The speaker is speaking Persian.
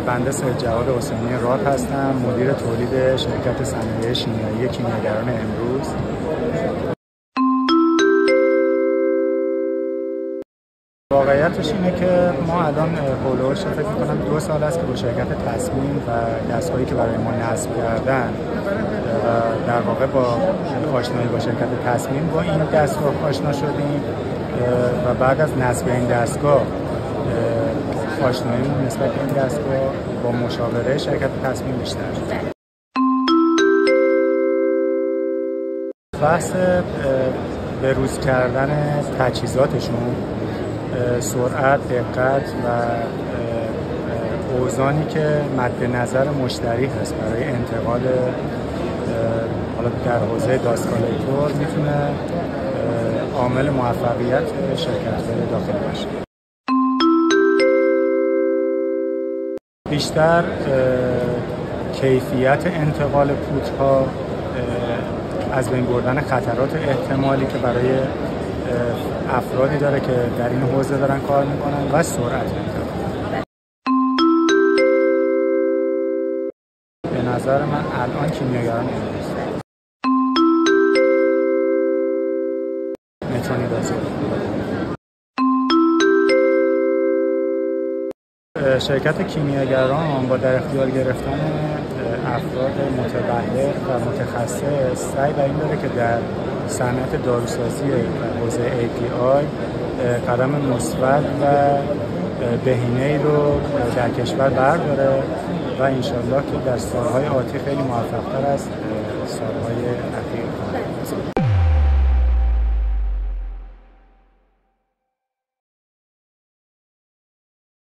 بنده سید جواد حسینی راد هستم، مدیر تولید شرکت صنایع شیمیایی کیمیاگران امروز. واقعیتش اینه که ما الان هولوش فکر می‌کنم 2 سال است که با شرکت تصمیم و دستگاهی که برای ما نصب کردن در واقع با آشنایی با شرکت تصمیم با این دستگاه آشنا شدیم و بعد از نصب این دستگاه آشناییمون نسبت به این دستگاه با مشاوره شرکت تصمیم بیشتر شد. بحث بروز کردن تجهیزاتشون، سرعت، دقت و اوزانی که مد نظر مشتری هست برای انتقال حالا در حوزه داسکالیتور میتونه عامل موفقیت شرکت داخلی باشه. بیشتر کیفیت انتقال پودها، از بین بردن خطرات احتمالی که برای افرادی داره که در این حوزه دارن کار میکنن و سرعت انتقال. به نظر من الان کیمیاگران امروز مترونیدازول. شرکت کیمیاگران با در اختیار گرفتن افراد متبلغ و متخصص سعی بر این داره که در صنعت داروسازی و حوزه API قدم مثبت و بهینه‌ای رو در کشور برداره و انشالله که در سالهای آتی خیلی موفق‌تر از